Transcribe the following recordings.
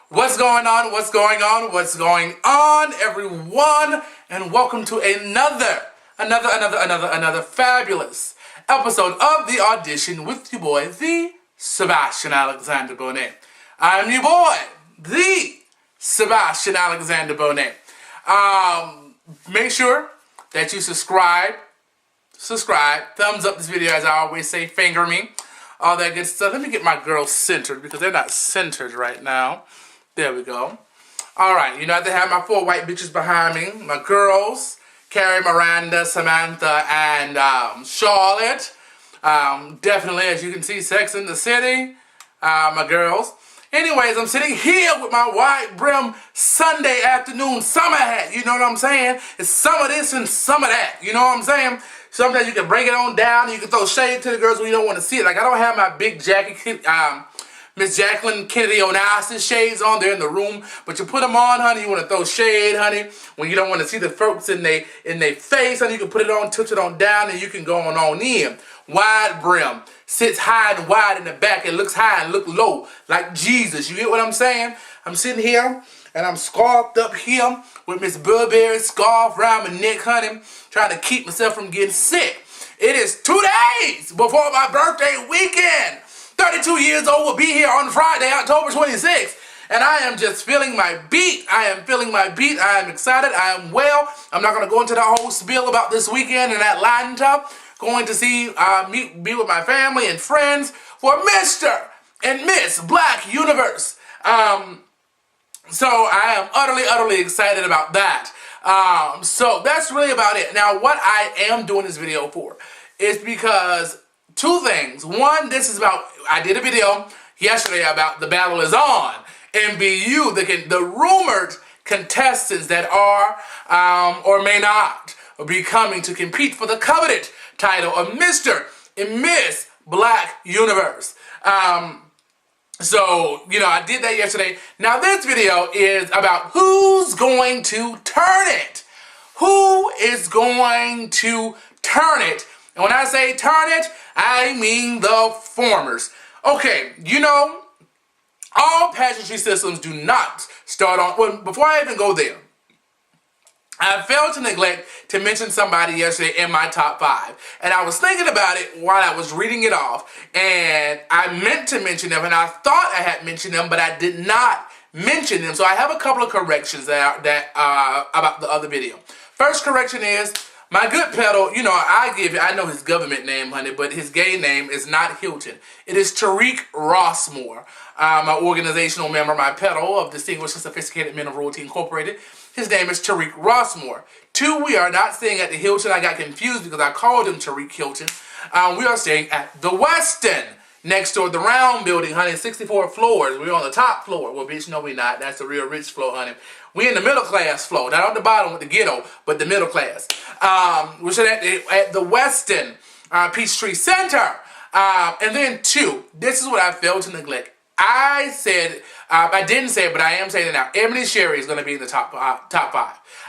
What's going on? What's going on? What's going on, everyone? And welcome to another fabulous episode of The Audition with your boy, the Sebastian Alexander Bonet. I'm your boy, the Sebastian Alexander Bonet. Make sure that you subscribe, thumbs up this video, as I always say, finger me, all that good stuff. Let me get my girls centered because they're not centered right now. There we go. Alright, you know, I have to have my 4 white bitches behind me. My girls, Carrie, Miranda, Samantha, and Charlotte. Definitely, as you can see, Sex in the City. My girls. Anyways, I'm sitting here with my white brim Sunday afternoon summer hat. You know what I'm saying? It's some of this and some of that. You know what I'm saying? Sometimes you can break it on down and you can throw shade to the girls when you don't want to see it. Like, I don't have my big jacket, Miss Jacqueline Kennedy Onassis shades on there in the room, but you put them on, honey. You want to throw shade, honey, when you don't want to see the folks in their face, honey. You can put it on, touch it on down, and you can go on in. Wide brim, sits high and wide in the back. It looks high and look low, like Jesus. You get what I'm saying? I'm sitting here, and I'm scarfed up here with Miss Burberry scarf around my neck, honey, trying to keep myself from getting sick. It is 2 days before my birthday weekend. 32 years old, will be here on Friday, October 26th. And I am just feeling my beat. I am excited. I am well. I'm not going to go into the whole spiel about this weekend in Atlanta. Going to see, be with my family and friends for Mr. and Miss Black Universe. So I am utterly excited about that. So that's really about it. Now, what I am doing this video for is because 2 things. One, this is about, I did a video yesterday about The Battle Is On. MBU, the rumored contestants that are or may not be coming to compete for the coveted title of Mr. and Miss Black Universe. So, you know, I did that yesterday. Now this video is about who's going to turn it. Who is going to turn it? And when I say turn it, I mean the formers. Okay, you know, all pageantry systems do not start on, well, before I even go there, I failed to neglect to mention somebody yesterday in my top 5. And I was thinking about it while I was reading it off, and I meant to mention them, and I thought I had mentioned them, but I did not mention them. So I have a couple of corrections about the other video. First correction is, my good pedal, you know, I know his government name, honey, but his gay name is not Hilton. It is Tariq Rossmore, my organizational member, my pedal of Distinguished and Sophisticated Men of Royalty Incorporated. His name is Tariq Rossmore. 2, we are not staying at the Hilton. I got confused because I called him Tariq Hilton. We are staying at the Westin, next door, the round building, honey, 64 floors. We're on the top floor. Well, bitch, no, we not. That's the real rich floor, honey. We in the middle class floor, not on the bottom with the ghetto, but the middle class. We're sitting at the Westin Peachtree Center. And then 2, this is what I failed to neglect. I said, I didn't say it, but I am saying it now. Ebony Sherry is going to be in the top 5.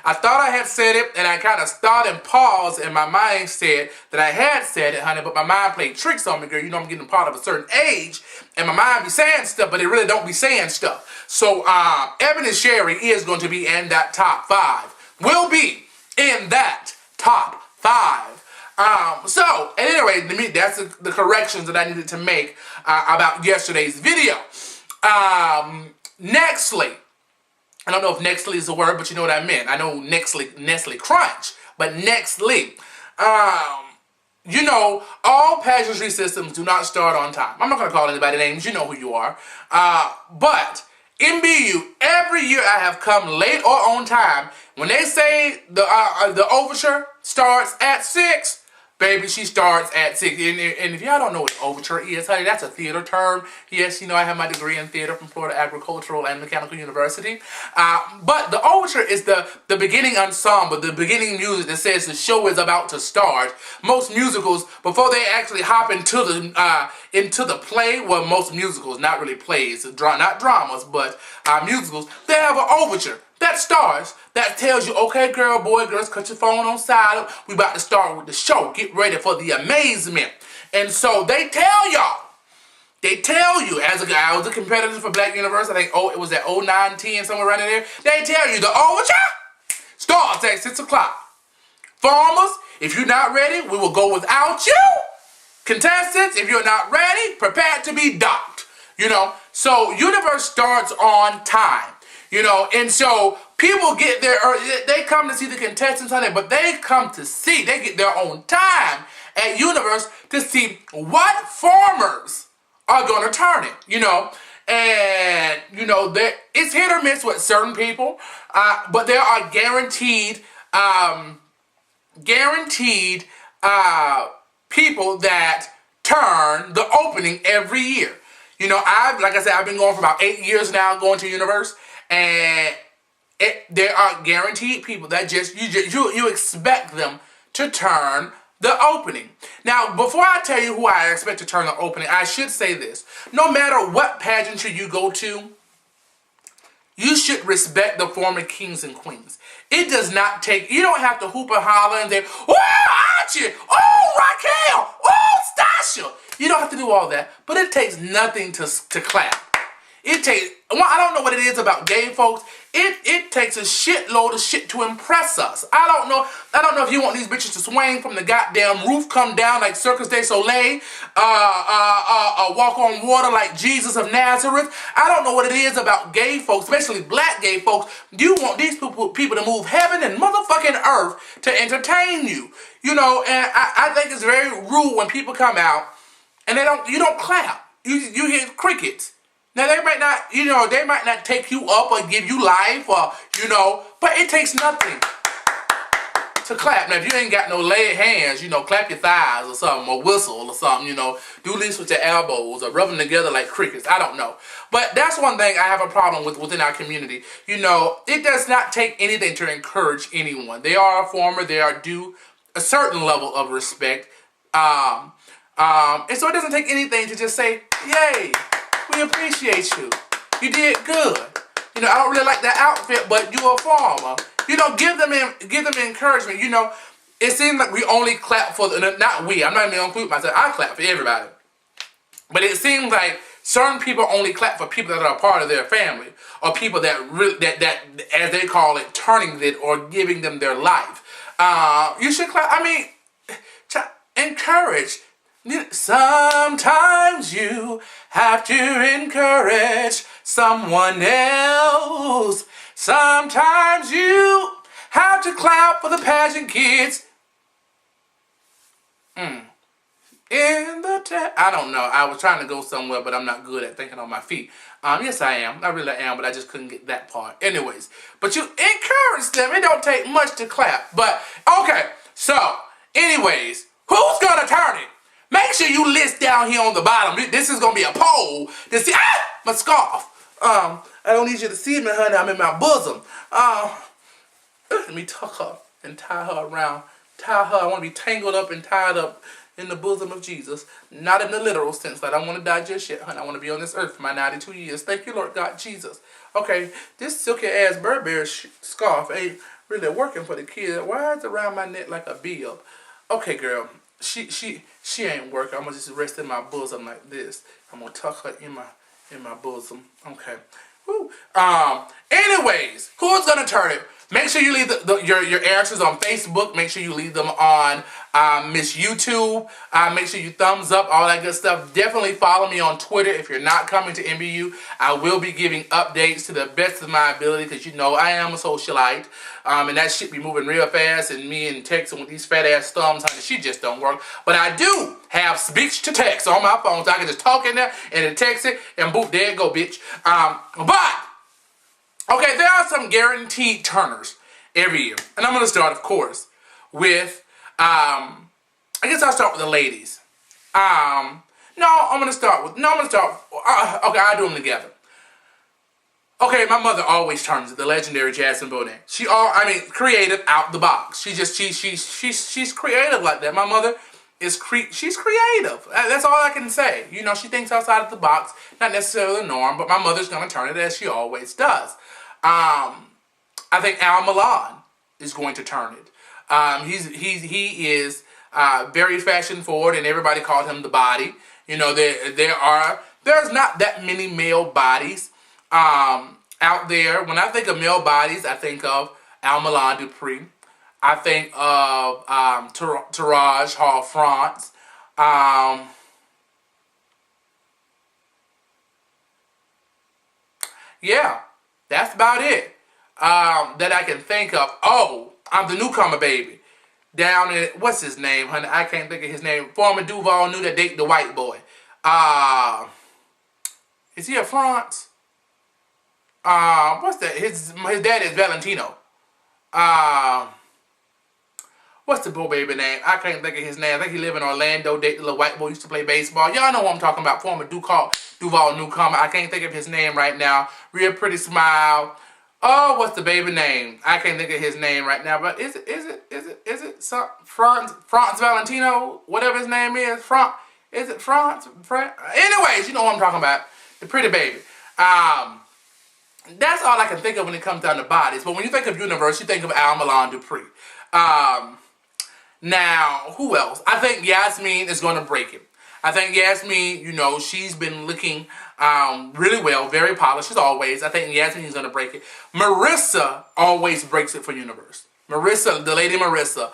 I thought I had said it, and I kind of stopped and paused, and my mind said that I had said it, honey, but my mind played tricks on me, girl. You know I'm getting part of a certain age, and my mind be saying stuff, but it really don't be saying stuff. So, Ebony Sherry is going to be in that top 5. Will be in that top 5. So, at any rate, that's the corrections that I needed to make about yesterday's video. Nextly, I don't know if Nextly is a word, but you know what I meant. I know Nestle Crunch, but Nextly. You know, all pageantry systems do not start on time. I'm not going to call anybody names. You know who you are. But MBU, every year I have come late or on time. When they say the overture starts at 6, baby, she starts at 6. And if y'all don't know what overture is, honey, that's a theater term. Yes, you know, I have my degree in theater from Florida Agricultural and Mechanical University. But the overture is the beginning ensemble, the beginning music that says the show is about to start. Most musicals, before they actually hop into the play, well, most musicals, not really plays, not dramas, but musicals, they have an overture. That starts, that tells you, okay, girl, boy, girls, cut your phone on silent. We about to start with the show. Get ready for the amazement. And so they tell y'all They tell you, as a guy, I was a competitor for Black Universe, I think, it was at 09, 10, somewhere around in there. They tell you the overture starts at 6 o'clock. Farmers, if you're not ready, we will go without you. Contestants, if you're not ready, prepare to be docked. So Universe starts on time. And so people get there early. They come to see the contestants on it, but they get their own time at Universe to see what farmers are going to turn it, And, it's hit or miss with certain people, but there are guaranteed people that turn the opening every year. I've been going for about 8 years now, going to Universe, and there are guaranteed people that you expect them to turn the opening. Now, before I tell you who I expect to turn the opening, I should say this. No matter what pageantry you go to, you should respect the former kings and queens. It does not take, you don't have to hoop and holler and say, oh, Archie, oh, Raquel, oh, Stasha. You don't have to do all that, but it takes nothing to clap. I don't know what it is about gay folks. It takes a shitload of shit to impress us. I don't know if you want these bitches to swing from the goddamn roof, come down like Circus du Soleil, walk on water like Jesus of Nazareth. I don't know what it is about gay folks, especially black gay folks. You want these people to move heaven and motherfucking earth to entertain you. And I think it's very rude when people come out and you don't clap. You hear crickets. Now they might not take you up or give you life but it takes nothing to clap. Now if you ain't got no leg hands, clap your thighs or something, or whistle or something, do this with your elbows or rub them together like crickets. I don't know. But that's one thing I have a problem with within our community. It does not take anything to encourage anyone. They are a former, they are due a certain level of respect. And so it doesn't take anything to just say, yay, we appreciate you. You did good. I don't really like that outfit, but you're a farmer. Give them encouragement. It seems like we only clap for not we. I'm not even gonna include myself. I clap for everybody. But it seems like certain people only clap for people that are a part of their family, or people that really that as they call it, turning it or giving them their life. You should clap. Encourage. Sometimes you have to encourage someone else. Sometimes you have to clap for the pageant kids. I don't know. I was trying to go somewhere, but I'm not good at thinking on my feet. Yes, I am. I really am, but I just couldn't get that part. Anyways, but you encourage them. It don't take much to clap. But, okay. So, anyways, who's going to turn it? Make sure you list down here on the bottom. This is going to be a poll to see, my scarf. I don't need you to see me, honey. I'm in my bosom. Let me tuck her and tie her around. Tie her. I want to be tangled up and tied up in the bosom of Jesus. Not in the literal sense. I don't want to die just yet, honey. I want to be on this earth for my 92 years. Thank you, Lord God Jesus. Okay, this silky-ass Burberry scarf ain't really working for the kid. Why is it around my neck like a bib? Okay, girl. She ain't working. I'm gonna just rest in my bosom like this. I'm gonna tuck her in my bosom. Okay. Woo. Anyways, who's gonna turn it? Make sure you leave your answers on Facebook. Make sure you leave them on Miss YouTube. Make sure you thumbs up, all that good stuff. Definitely follow me on Twitter if you're not coming to MBU. I will be giving updates to the best of my ability because I am a socialite. And that shit be moving real fast, and me and texting with these fat ass thumbs, honey, she just don't work. But I do have speech to text on my phone, so I can just talk in there and then text it, and boop, there it go, bitch. Okay, there are some guaranteed turners every year. And I'm going to start, of course, with, I guess I'll start with the ladies. Okay, I'll do them together. Okay, my mother always turns it, the legendary Jasmine Bonet. Creative out the box. She's creative like that. My mother is she's creative. That's all I can say. She thinks outside of the box, not necessarily the norm, but my mother's going to turn it as she always does. I think Al Milan is going to turn it. He is very fashion forward, and everybody called him the Body. There are there's not that many male bodies out there. When I think of male bodies, I think of Almalon Dupree. I think of Taraj Hall France. Yeah, that's about it that I can think of. Oh, I'm the newcomer baby. Down in, what's his name, honey? I can't think of his name. Former Duval knew that date the white boy. Is he a France? What's that? His dad is Valentino. What's the boy baby name? I can't think of his name. I think he live in Orlando. Date the little white boy, used to play baseball. Y'all know what I'm talking about. Former Duval newcomer. I can't think of his name right now. Real pretty smile. Oh, what's the baby name? I can't think of his name right now. But is it Franz Valentino? Whatever his name is. Is it Franz? Anyways, you know what I'm talking about. The pretty baby. That's all I can think of when it comes down to bodies. But when you think of universe, you think of Almalon Dupree. Now, who else? I think Yasmin is going to break it. I think Yasmin, you know, she's been looking really well, very polished as always. I think Yasmin is going to break it. Marissa always breaks it for universe. Marissa, the lady Marissa,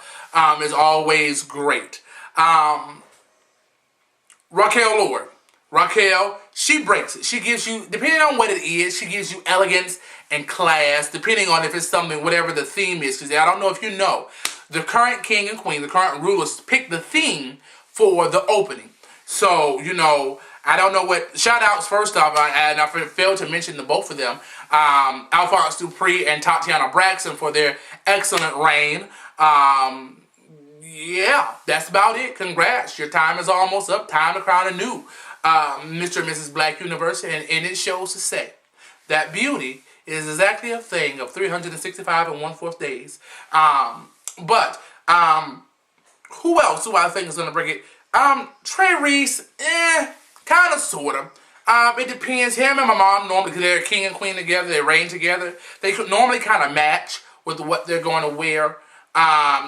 is always great. Raquel Lord. Raquel, she breaks it. She gives you, depending on what it is, she gives you elegance and class, depending on if it's something, whatever the theme is. Because I don't know if you know, the current king and queen, the current rulers, pick the theme for the opening. So, you know, I don't know what, shout outs first off, and I failed to mention the both of them, Alphonse Dupree and Tatiana Braxton for their excellent reign. Yeah, that's about it. Congrats. Your time is almost up. Time to crown a new Mr. and Mrs. Black Universe, and it shows to say that beauty is exactly a thing of 365 and 1/4 days. But who else do I think is going to bring it? Trey Reese, kind of, sort of. It depends. Him and my mom normally, because they're king and queen together, they reign together. They could normally kind of match with what they're going to wear.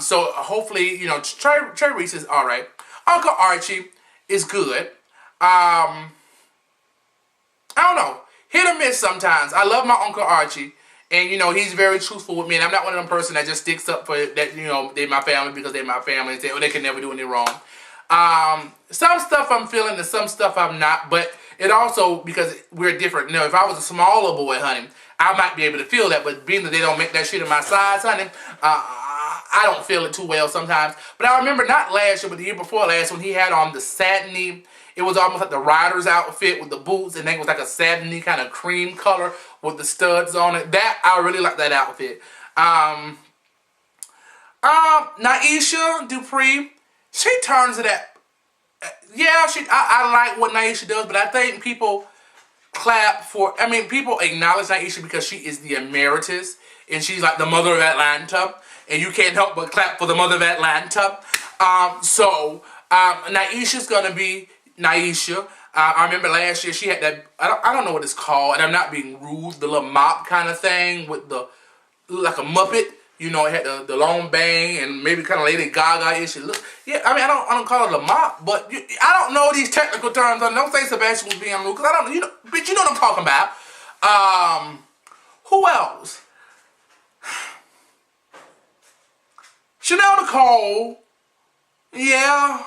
So hopefully, you know, Trey Reese is all right. Uncle Archie is good. I don't know. Hit or miss sometimes. I love my Uncle Archie. And, you know, he's very truthful with me. And I'm not one of them person that just sticks up for that, you know, they're my family because they're my family. And say, oh, they can never do any wrong. Some stuff I'm feeling and some stuff I'm not. But it also, because we're different. You know, if I was a smaller boy, honey, I might be able to feel that. But being that they don't make that shit in my size, honey, I don't feel it too well sometimes. But I remember not last year, but the year before last, when he had on the satiny, it was almost like the rider's outfit with the boots, and then it was like a satiny kind of cream color with the studs on it. That, I really like that outfit. Naisha Dupree, she turns it at, yeah, I like what Naisha does, but I think people clap for, I mean, people acknowledge Naisha because she is the emeritus, and she's like the mother of Atlanta, and you can't help but clap for the mother of Atlanta. Naisha's gonna be Naisha. I remember last year she had that, I don't know what it's called, and I'm not being rude, the little mop kind of thing with the, like a Muppet. You know, it had the long bang and maybe kind of Lady Gaga-ish. Yeah, I mean, I don't call it a mop, but I don't know these technical terms. Don't say Sebastian was being rude, because I don't, you know, but you know what I'm talking about. Who else? Chanel Nicole. Yeah,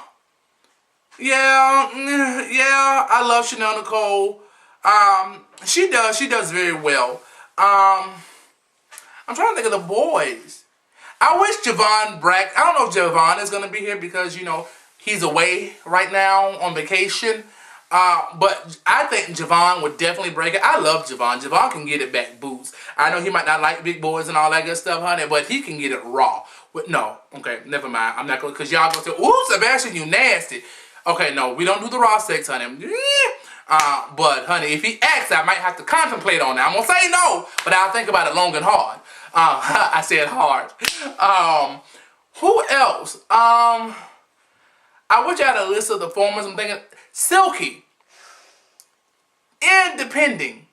I love Chanel Nicole. She does very well. I'm trying to think of the boys. I wish Javon Brack, I don't know if Javon is going to be here because, you know, he's away right now on vacation. But I think Javon would definitely break it. I love Javon. Javon can get it back boots. I know he might not like big boys and all that good stuff, honey, but he can get it raw. No, okay, never mind. I'm not going to, because y'all going to say, ooh, Sebastian, you nasty. Okay, no, we don't do the raw sex, honey. But, honey, if he asks, I might have to contemplate on that. I'm going to say no, but I'll think about it long and hard. I said hard. Who else? I wish I had a list of the formers. I'm thinking Silky. And depending.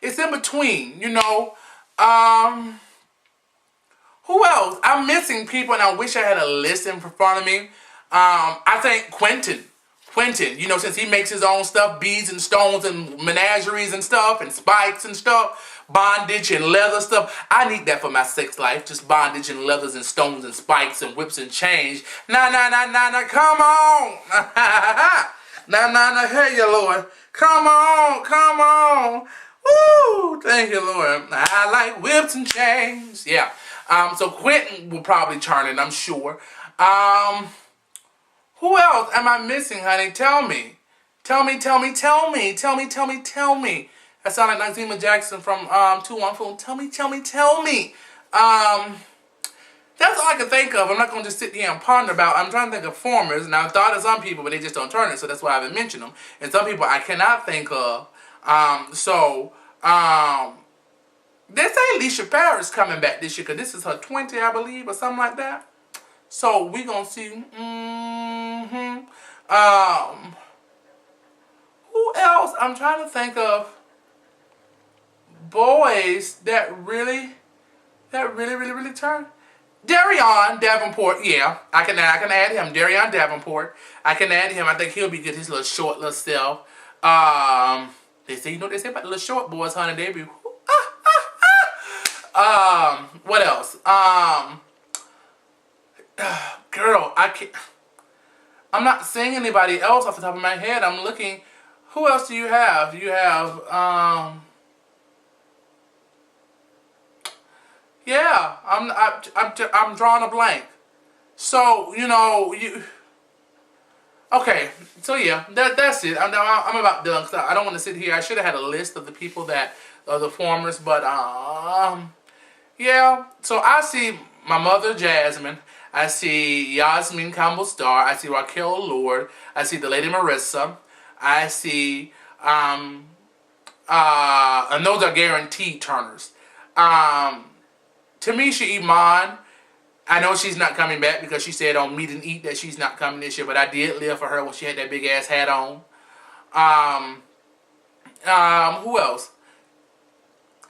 It's in between, you know. Who else? I'm missing people, and I wish I had a list in front of me. I think Quentin Quentin, you know, since he makes his own stuff, beads and stones and menageries and stuff, and spikes and stuff, bondage and leather stuff. I need that for my sex life, just bondage and leathers and stones and spikes and whips and chains. Nah, come on. Nah, hey, you Lord. Come on. Woo, thank you, Lord. I like whips and chains. Yeah. So Quentin will probably turn it, I'm sure. Who else am I missing, honey? Tell me. Tell me. That sounds like Nazima Jackson from 214. Tell me. That's all I can think of. I'm not going to just sit here and ponder about. I'm trying to think of formers. Now, I thought of some people, but they just don't turn it, so that's why I haven't mentioned them. And some people I cannot think of. They say Alicia Paris coming back this year, because this is her 20, I believe, or something like that. So, we going to see. Who else? I'm trying to think of boys that really turn. Darion Davenport, yeah, I can add him. Darion Davenport, I can add him. I think he'll be good. His little short little self. They say, you know what they say about the little short boys, honey? They be. What else? Girl, I'm not seeing anybody else off the top of my head. I'm looking. Who else do you have? You have, yeah, I'm drawing a blank. So, you know, okay, so yeah, that's it. I'm about done, because I don't want to sit here. I should have had a list of the people that are the formers, but, yeah. So I see my mother, Jasmine. I see Yasmin Campbell-Starr. I see Raquel Lord. I see the lady Marissa. I see, and those are guaranteed turners. Tamisha Iman, I know she's not coming back because she said on Meet and Eat that she's not coming this year, but I did live for her when she had that big ass hat on. Who else?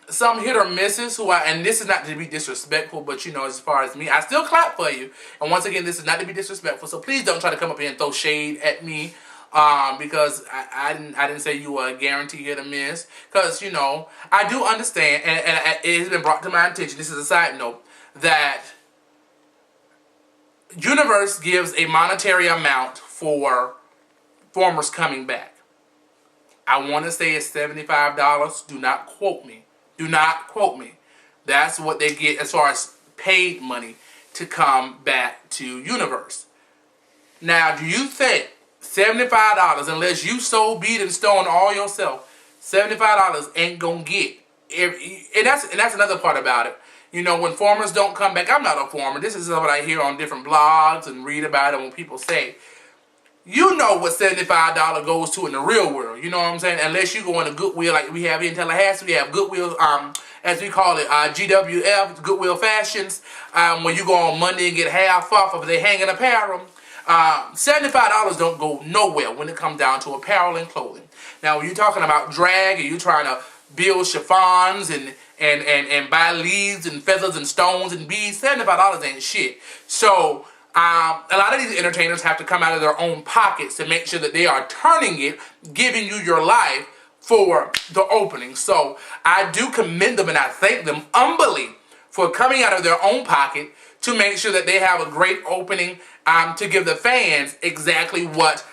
Some hit or misses and this is not to be disrespectful, but you know, as far as me, I still clap for you. And once again, this is not to be disrespectful, so please don't try to come up here and throw shade at me. Because I didn't say you were a guarantee hit or miss. Because, you know, I do understand, and it has been brought to my attention, this is a side note, that Universe gives a monetary amount for formers coming back. I want to say it's $75. Do not quote me. Do not quote me. That's what they get as far as paid money to come back to Universe. Now, do you think $75, unless you sold bead and stone all yourself, $75 ain't gonna get. And that's another part about it. You know, when formers don't come back, I'm not a former. This is what I hear on different blogs and read about it when people say, you know what $75 goes to in the real world. You know what I'm saying? Unless you go into Goodwill, like we have here in Tallahassee, we have Goodwill, as we call it, GWF, Goodwill Fashions, where you go on Monday and get half off if they hanging apparel. $75 don't go nowhere when it comes down to apparel and clothing. Now, when you're talking about drag and you're trying to build chiffons and buy leaves and feathers and stones and beads, $75 ain't shit. So, a lot of these entertainers have to come out of their own pockets to make sure that they are turning it, giving you your life for the opening. So, I do commend them and I thank them humbly for coming out of their own pocket to make sure that they have a great opening, to give the fans exactly what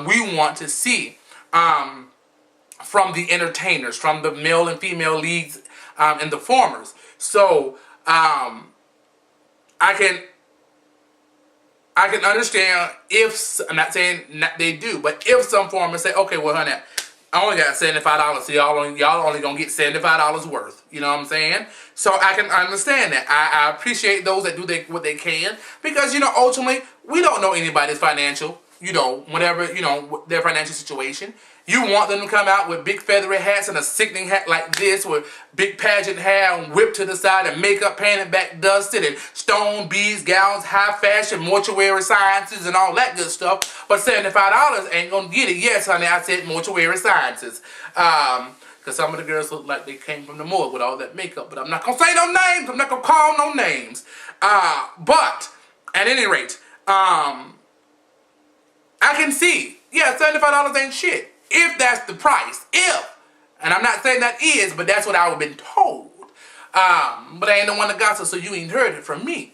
we want to see from the entertainers, from the male and female leagues and the formers. So I can understand if, I'm not saying not they do, but if some formers say, okay, well, honey, I only got $75, so y'all only gonna get $75 worth. You know what I'm saying? So I can understand that. I appreciate those that do what they can, because, you know, ultimately, we don't know anybody's financial, you know, whatever, you know, their financial situation. You want them to come out with big feathery hats and a sickening hat like this with big pageant hair and whipped to the side and makeup painted back dusted and stone beads, gowns, high fashion, mortuary sciences and all that good stuff. But $75 ain't gonna get it. Yes, honey, I said mortuary sciences. Because some of the girls look like they came from the morgue with all that makeup. But I'm not gonna say no names. I'm not gonna call no names. But at any rate, I can see Yeah, $75 ain't shit. If that's the price. If. And I'm not saying that is, but that's what I would have been told. But I ain't the one that got so you ain't heard it from me.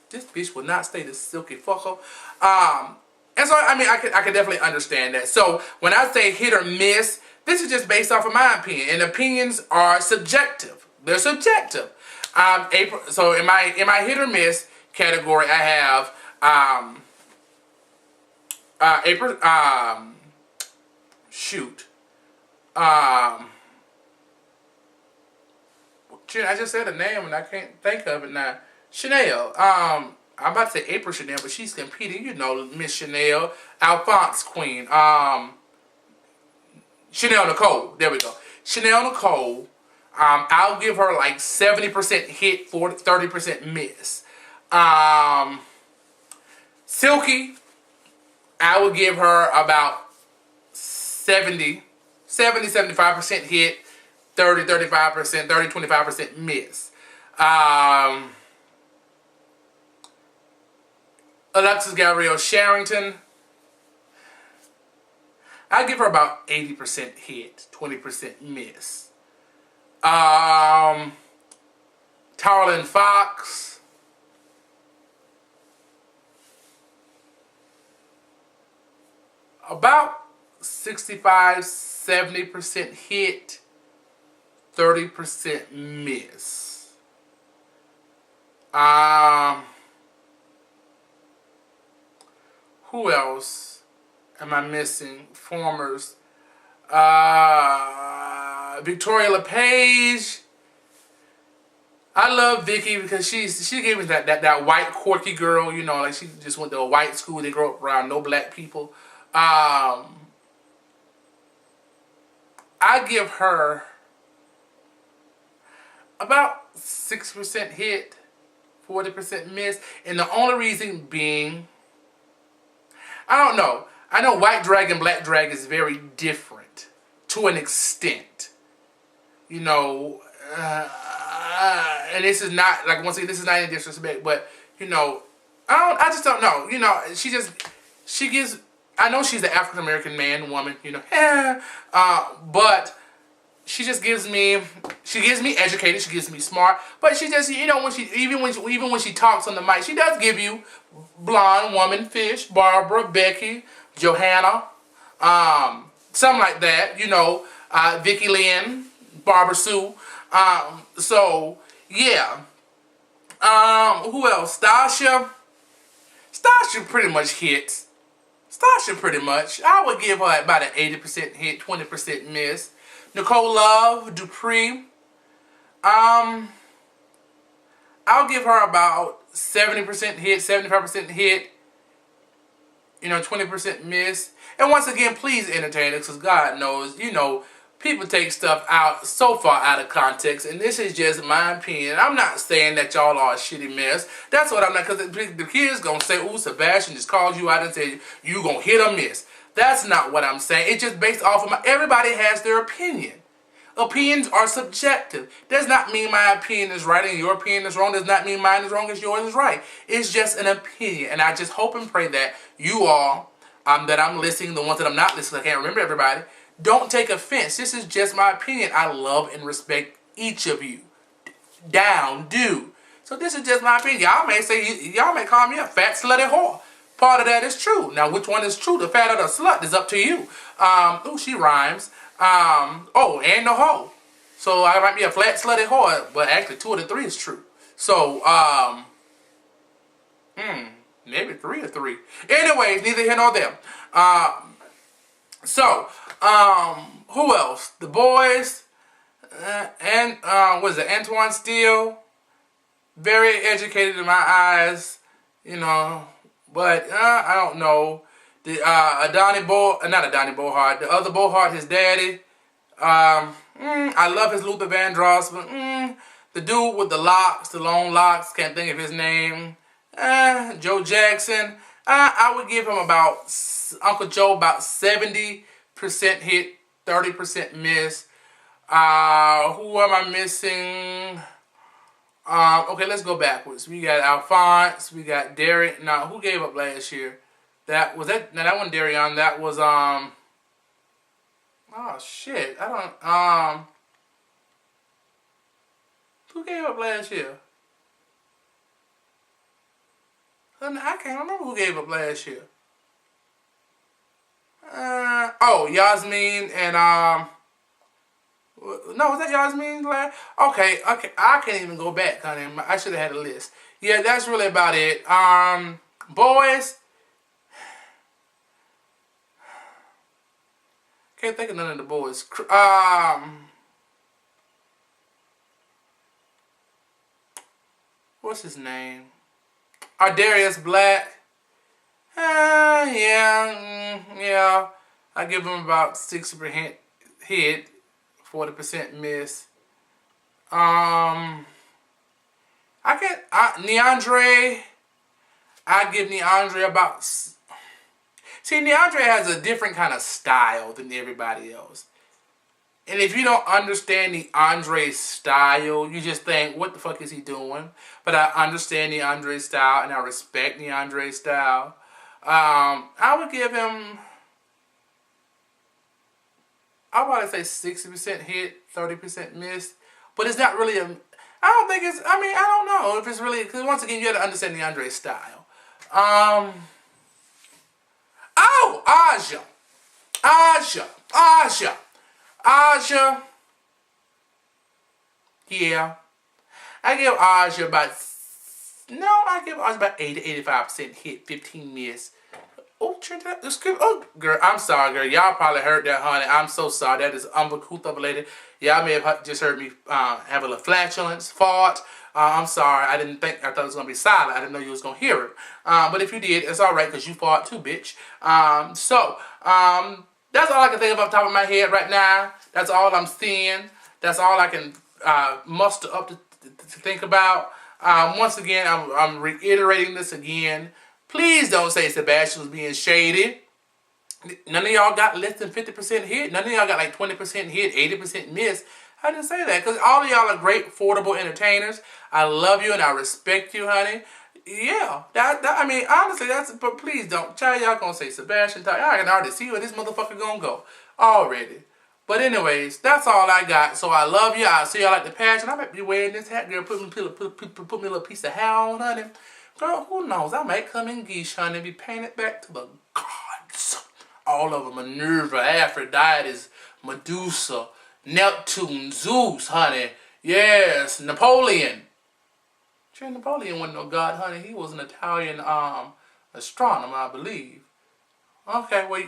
This bitch will not stay this silky fucker. And so, I mean, I could definitely understand that. So, when I say hit or miss, this is just based off of my opinion. And opinions are subjective. They're subjective. April, so in my hit or miss category, I have April. Shoot. I just said a name and I can't think of it now. Chanel. I'm about to say April Chanel, but she's competing. You know, Miss Chanel, Alphonse Queen. Chanel Nicole. There we go. Chanel Nicole. I'll give her like 70% hit, 30% miss. Silky, I would give her about 75% hit, 35%, 25% miss. Alexis Gabrielle Sharrington, I give her about 80% hit, 20% miss. Tarlin Fox, about 65-70% hit, 30% miss. Who else am I missing? Formers. Victoria LePage. I love Vicky because she gave me that white quirky girl, you know, like she just went to a white school. They grew up around no black people. I give her about 6% hit, 40% miss, and the only reason being, I don't know. I know white drag and black drag is very different to an extent. You know, and this is not, like once again, this is not any disrespect, but, you know, I just don't know. You know, she gives, I know she's an African American woman, you know, but she just gives me educated, she gives me smart, but she just, you know, even when she talks on the mic, she does give you blonde woman, Fish, Barbara, Becky, Johanna, something like that, you know, Vicky Lynn, Barbara Sue, so, yeah. Who else? Stasha pretty much hits. Stasha pretty much. I would give her about an 80% hit, 20% miss. Nicole Love, Dupree. I'll give her about 70% hit, 75% hit, you know, 20% miss. And once again, please entertain us, because God knows, you know, people take stuff out so far out of context, and this is just my opinion. I'm not saying that y'all are a shitty mess. That's what I'm not, because the kids gonna say, ooh, Sebastian just called you out and said you gonna hit or miss. That's not what I'm saying. It's just based off of everybody has their opinion. Opinions are subjective. Does not mean my opinion is right and your opinion is wrong. Does not mean mine is wrong and yours is right. It's just an opinion, and I just hope and pray that you all, that I'm listening, the ones that I'm not listening, I can't remember everybody, don't take offense. This is just my opinion. I love and respect each of you. Do. So this is just my opinion. Y'all may say, y'all may call me a fat, slutty whore. Part of that is true. Now, which one is true? The fat or the slut is up to you. Ooh, she rhymes. Oh, and the hoe. So I might be a flat, slutty whore, but actually 2 of the 3 is true. So, maybe 3 or 3. Anyways, neither here nor there. Who else? The boys, and, what is it, Antoine Steele, very educated in my eyes, you know, but, I don't know, the, not Adonai Bohart, the other Bohart, his daddy, I love his Luther Vandross, but, the dude with the locks, the long locks, can't think of his name, Joe Jackson, I would give him about, Uncle Joe, about 70% hit, 30% miss. Who am I missing? Okay, let's go backwards. We got Alphonse. We got Derek. Now, who gave up last year? That was that. Now that one, Darion. That was Oh shit! I don't. Who gave up last year? I can't remember who gave up last year. Oh, Yasmin and no, was that Yasmin last? Okay, I can't even go back, honey. I should have had a list. Yeah, that's really about it. Boys. Can't think of none of the boys. What's his name? Ardarius Black. Yeah. I give him about 60% hit, 40% miss. Neandre. I give Neandre about. See, Neandre has a different kind of style than everybody else. And if you don't understand Neandre's style, you just think, what the fuck is he doing? But I understand Neandre's style, and I respect Neandre's style. I would give him, I would say 60% hit, 30% miss. But it's not really I don't think it's, I don't know if it's really, because once again, you got to understand Neandre's style. Oh, Aja. Yeah. I give Aja about 80 to 85% hit, 15 miss. Oh, girl, I'm sorry, girl. Y'all probably heard that, honey. I'm so sorry. That is uncouth of a lady. Y'all may have just heard me have a little flatulence, fart. I'm sorry. I thought it was going to be silent. I didn't know you was going to hear it. But if you did, it's all right because you fart too, bitch. That's all I can think of off the top of my head right now. That's all I'm seeing. That's all I can muster up to think about. Once again, I'm reiterating this again. Please don't say Sebastian was being shady. None of y'all got less than 50% hit. None of y'all got like 20% hit, 80% miss. I didn't say that because all of y'all are great, affordable entertainers. I love you and I respect you, honey. Yeah, honestly, but please don't. Child, y'all gonna say Sebastian. I can already see where this motherfucker gonna go already. But anyways, that's all I got. So I love you. I'll see y'all at the pageant. I might be wearing this hat, girl. Put me a little piece of hair on, honey. Girl, who knows? I might come in geesh, honey, be painted back to the gods. All of them, Minerva, Aphrodite, Medusa, Neptune, Zeus, honey. Yes, Napoleon. Sure, Napoleon wasn't no god, honey. He was an Italian astronomer, I believe. Okay, well,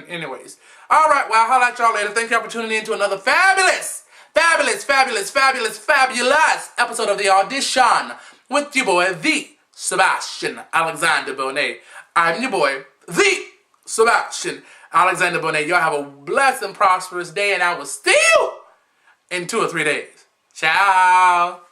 anyways. All right, well, I'll holler at y'all later. Thank y'all for tuning in to another fabulous episode of The Audition with your boy, the Sebastian Alexander Bonet. I'm your boy, the Sebastian Alexander Bonet. Y'all have a blessed and prosperous day, and I will see you in 2 or 3 days. Ciao.